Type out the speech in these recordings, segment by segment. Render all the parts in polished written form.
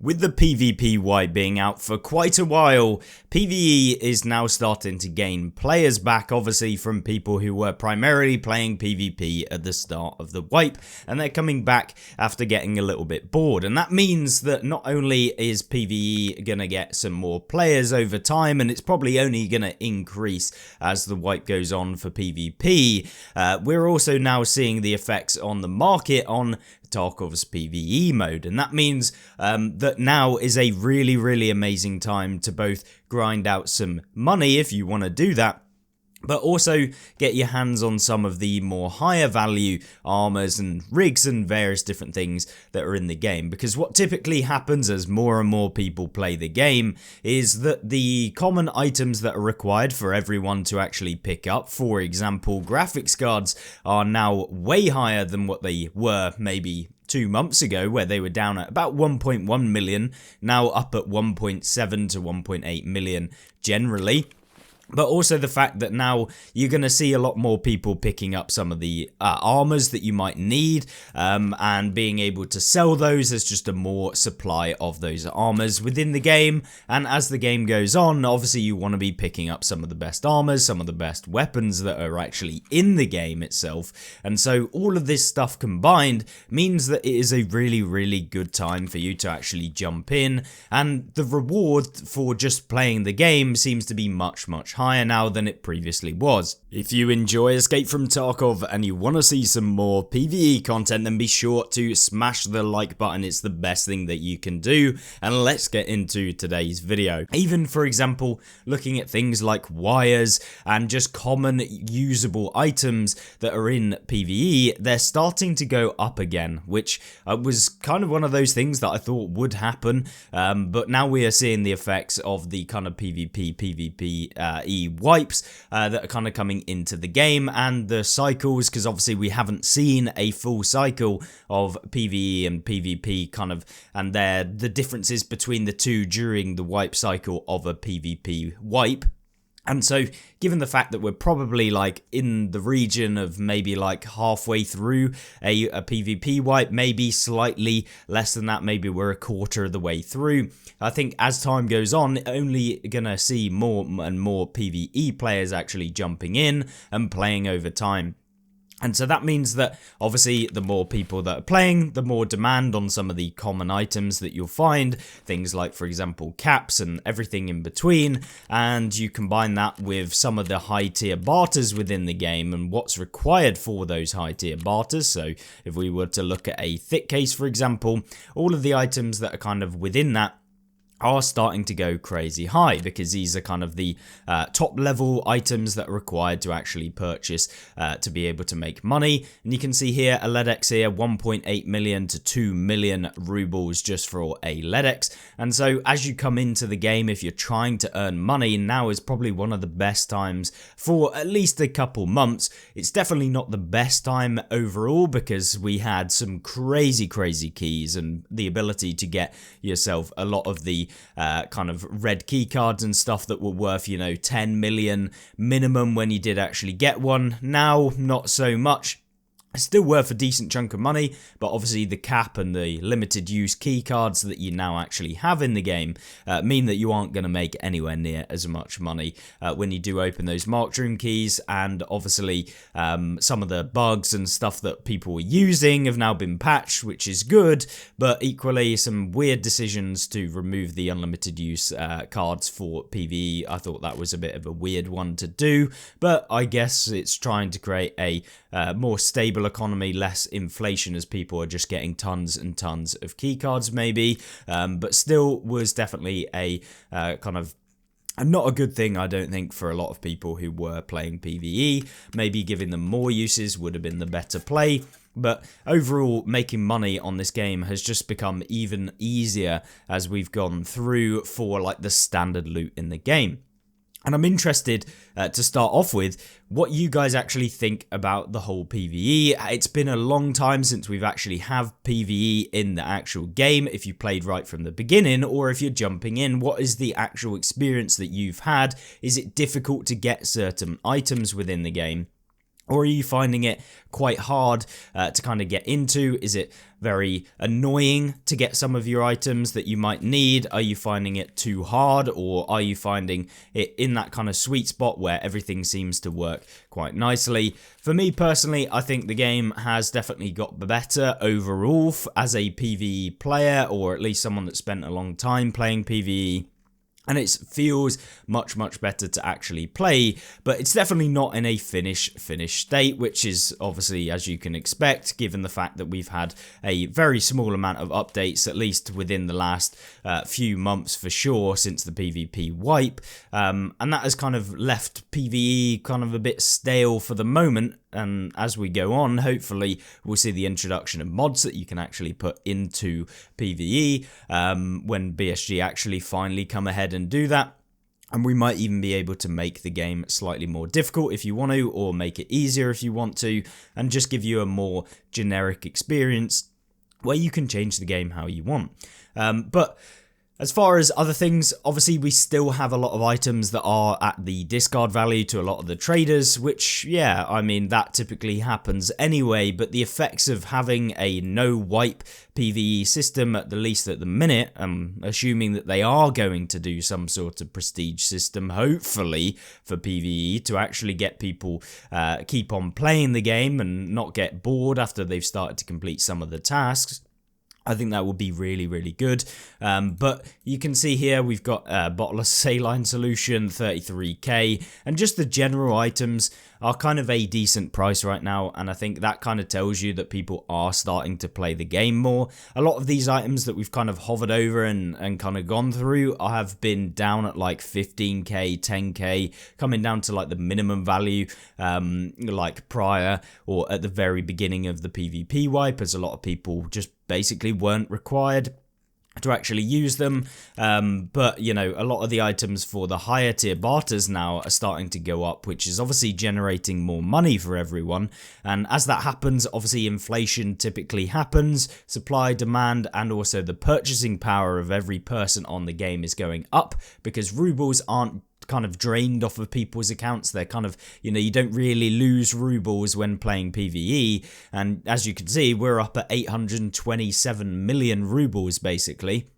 With the PvP wipe being out for quite a while, PvE is now starting to gain players back, obviously from people who were primarily playing PvP at the start of the wipe, and they're coming back after getting a little bit bored. And that means that not only is PvE gonna get some more players over time, and it's probably only gonna increase as the wipe goes on for PvP, we're also now seeing the effects on the market on Tarkov's PVE mode, and that means that now is a really amazing time to both grind out some money if you want to do that, but also get your hands on some of the more higher value armors and rigs and various different things that are in the game. Because what typically happens as more and more people play the game is that the common items that are required for everyone to actually pick up, for example graphics cards, are now way higher than what they were maybe 2 months ago, where they were down at about 1.1 million, now up at 1.7 to 1.8 million generally. But also the fact that now you're going to see a lot more people picking up some of the armors that you might need and being able to sell those as just a more supply of those armors within the game. And as the game goes on, obviously you want to be picking up some of the best armors, some of the best weapons that are actually in the game itself. And so all of this stuff combined means that it is a really good time for you to actually jump in. And the reward for just playing the game seems to be much higher now than it previously was. If you enjoy Escape from Tarkov and you want to see some more PvE content, then be sure to smash the like button. It's the best thing that you can do. And let's get into today's video. Even, for example, looking at things like wires and just common usable items that are in PvE, they're starting to go up again, which was kind of one of those things that I thought would happen, but now we are seeing the effects of the kind of PvP wipes that are kind of coming into the game, and the cycles, because obviously we haven't seen a full cycle of PvE and PvP kind of, and the differences between the two during the wipe cycle of a PvP wipe. And so, given the fact that we're probably like in the region of maybe like halfway through a PvP wipe, maybe slightly less than that, maybe we're a quarter of the way through, I think as time goes on, only gonna see more and more PvE players actually jumping in and playing over time. And so that means that obviously the more people that are playing, the more demand on some of the common items that you'll find, things like, for example, caps and everything in between, and you combine that with some of the high tier barters within the game and what's required for those high tier barters. So if we were to look at a thick case, for example, all of the items that are kind of within that are starting to go crazy high, because these are kind of the top level items that are required to actually purchase to be able to make money. And you can see here a LEDX here, 1.8 million to 2 million rubles just for a LEDX. And so as you come into the game, if you're trying to earn money, now is probably one of the best times for at least a couple months. It's definitely not the best time overall, because we had some crazy keys and the ability to get yourself a lot of the kind of red key cards and stuff that were worth, 10 million minimum when you did actually get one. Now, not so much. It's still worth a decent chunk of money, but obviously the cap and the limited use key cards that you now actually have in the game mean that you aren't going to make anywhere near as much money when you do open those marked room keys. And obviously some of the bugs and stuff that people were using have now been patched, which is good, but equally some weird decisions to remove the unlimited use cards for PvE. I thought that was a bit of a weird one to do, but I guess it's trying to create a more stable economy, less inflation, as people are just getting tons and tons of keycards maybe, but still was definitely a kind of not a good thing, I don't think, for a lot of people who were playing PvE. Maybe giving them more uses would have been the better play. But overall, making money on this game has just become even easier as we've gone through for like the standard loot in the game. And I'm interested to start off with what you guys actually think about the whole PvE. It's been a long time since we've actually have PvE in the actual game. If you played right from the beginning, or if you're jumping in, what is the actual experience that you've had? Is it difficult to get certain items within the game? Or are you finding it quite hard to kind of get into? Is it very annoying to get some of your items that you might need? Are you finding it too hard, or are you finding it in that kind of sweet spot where everything seems to work quite nicely? For me personally, I think the game has definitely got better overall as a PvE player, or at least someone that spent a long time playing PvE. And it feels much better to actually play, but it's definitely not in a finished state, which is obviously, as you can expect, given the fact that we've had a very small amount of updates, at least within the last few months for sure, since the PvP wipe, and that has kind of left PvE kind of a bit stale for the moment. And as we go on, hopefully we'll see the introduction of mods that you can actually put into PvE when BSG actually finally come ahead and do that. And we might even be able to make the game slightly more difficult if you want to, or make it easier if you want to, and just give you a more generic experience where you can change the game how you want. But as far as other things, obviously we still have a lot of items that are at the discard value to a lot of the traders, which, yeah, I mean, that typically happens anyway, but the effects of having a no-wipe PvE system, at the least at the minute, assuming that they are going to do some sort of prestige system, hopefully, for PvE, to actually get people keep on playing the game and not get bored after they've started to complete some of the tasks. I think that would be really good. But you can see here we've got a bottle of saline solution, 33k, and just the general items are kind of a decent price right now, and I think that kind of tells you that people are starting to play the game more. A lot of these items that we've kind of hovered over and kind of gone through have been down at like 15k, 10k, coming down to like the minimum value, like prior or at the very beginning of the PvP wipe, as a lot of people just basically weren't required to actually use them. But you know, a lot of the items for the higher tier barters now are starting to go up, which is obviously generating more money for everyone. And as that happens, obviously inflation typically happens, supply, demand, and also the purchasing power of every person on the game is going up, because rubles aren't kind of drained off of people's accounts. They're kind of, you know, you don't really lose rubles when playing PvE, and as you can see, we're up at 827 million rubles basically,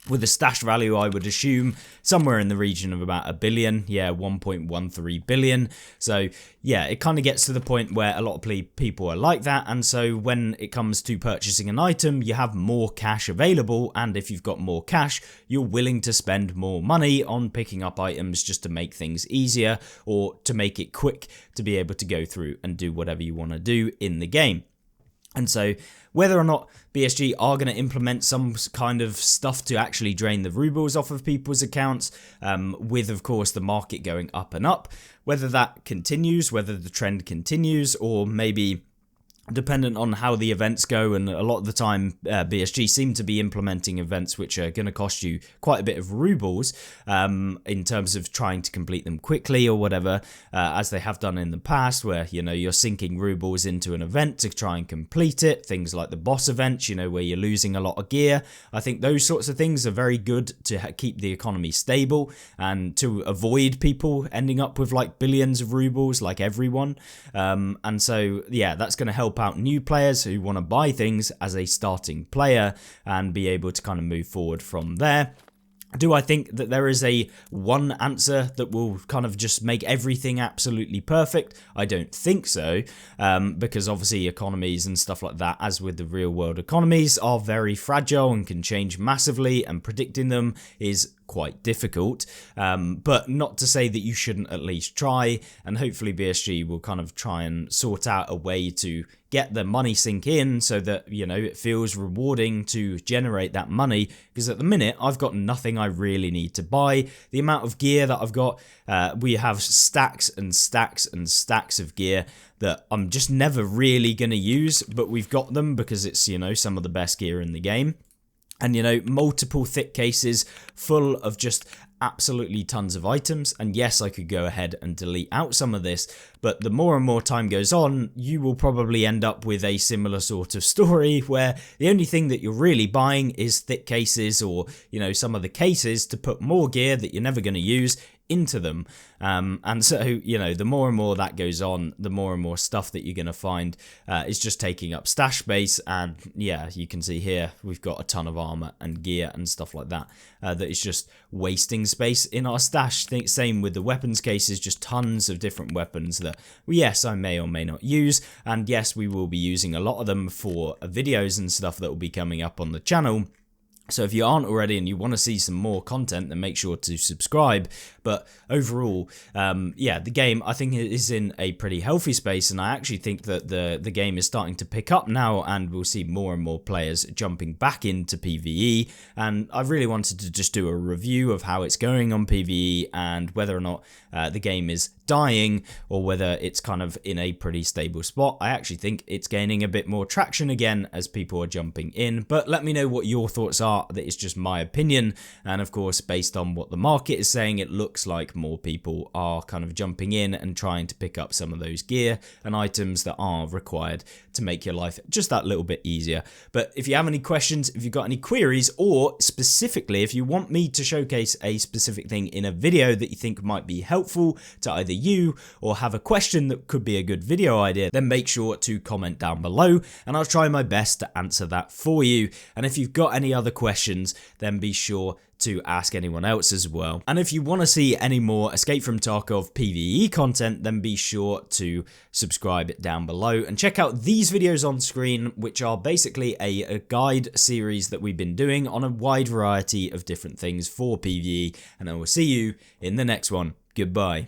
with a stash value, I would assume, somewhere in the region of about a billion. Yeah, 1.13 billion. So yeah, it kind of gets to the point where a lot of people are like that, and so when it comes to purchasing an item, you have more cash available, and if you've got more cash, you're willing to spend more money on picking up items just to make things easier, or to make it quick to be able to go through and do whatever you want to do in the game. And so whether or not BSG are going to implement some kind of stuff to actually drain the rubles off of people's accounts, with of course the market going up and up, whether that continues, whether the trend continues, or maybe dependent on how the events go, and a lot of the time BSG seem to be implementing events which are going to cost you quite a bit of rubles in terms of trying to complete them quickly or whatever, as they have done in the past, where, you know, you're sinking rubles into an event to try and complete it. Things like the boss events, you know, where you're losing a lot of gear. I think those sorts of things are very good to keep the economy stable and to avoid people ending up with like billions of rubles like everyone. And so yeah, that's going to help out new players who want to buy things as a starting player and be able to kind of move forward from there. Do I think that there is a one answer that will kind of just make everything absolutely perfect? I don't think so, because obviously economies and stuff like that, as with the real world economies, are very fragile and can change massively, and predicting them is quite difficult, but not to say that you shouldn't at least try, and hopefully BSG will kind of try and sort out a way to get the money sink in so that, you know, it feels rewarding to generate that money, because at the minute I've got nothing I really need to buy. The amount of gear that I've got, we have stacks and stacks and stacks of gear that I'm just never really going to use, but we've got them because it's, you know, some of the best gear in the game. And, you know, multiple thick cases full of just absolutely tons of items. And yes, I could go ahead and delete out some of this, but the more and more time goes on, you will probably end up with a similar sort of story where the only thing that you're really buying is thick cases, or, you know, some of the cases to put more gear that you're never going to use into them. And so, you know, the more and more that goes on, the more and more stuff that you're going to find is just taking up stash space. And yeah, you can see here, we've got a ton of armor and gear and stuff like that, that is just wasting space in our stash. Same with the weapons cases, just tons of different weapons that, yes, I may or may not use. And yes, we will be using a lot of them for videos and stuff that will be coming up on the channel. So if you aren't already and you want to see some more content, then make sure to subscribe. But overall, yeah, the game, I think, is in a pretty healthy space, and I actually think that the game is starting to pick up now, and we'll see more and more players jumping back into PvE. And I really wanted to just do a review of how it's going on PvE and whether or not the game is dying or whether it's kind of in a pretty stable spot. I actually think it's gaining a bit more traction again as people are jumping in, but let me know what your thoughts are. That is just my opinion, and of course, based on what the market is saying, it looks like more people are kind of jumping in and trying to pick up some of those gear and items that are required to make your life just that little bit easier. But if you have any questions, if you've got any queries, or specifically if you want me to showcase a specific thing in a video that you think might be helpful to either you or have a question that could be a good video idea, then make sure to comment down below and I'll try my best to answer that for you. And if you've got any other questions, then be sure to ask anyone else as well. And if you want to see any more Escape from Tarkov PvE content, then be sure to subscribe down below and check out these videos on screen, which are basically a guide series that we've been doing on a wide variety of different things for PvE. And I will see you in the next one. Goodbye.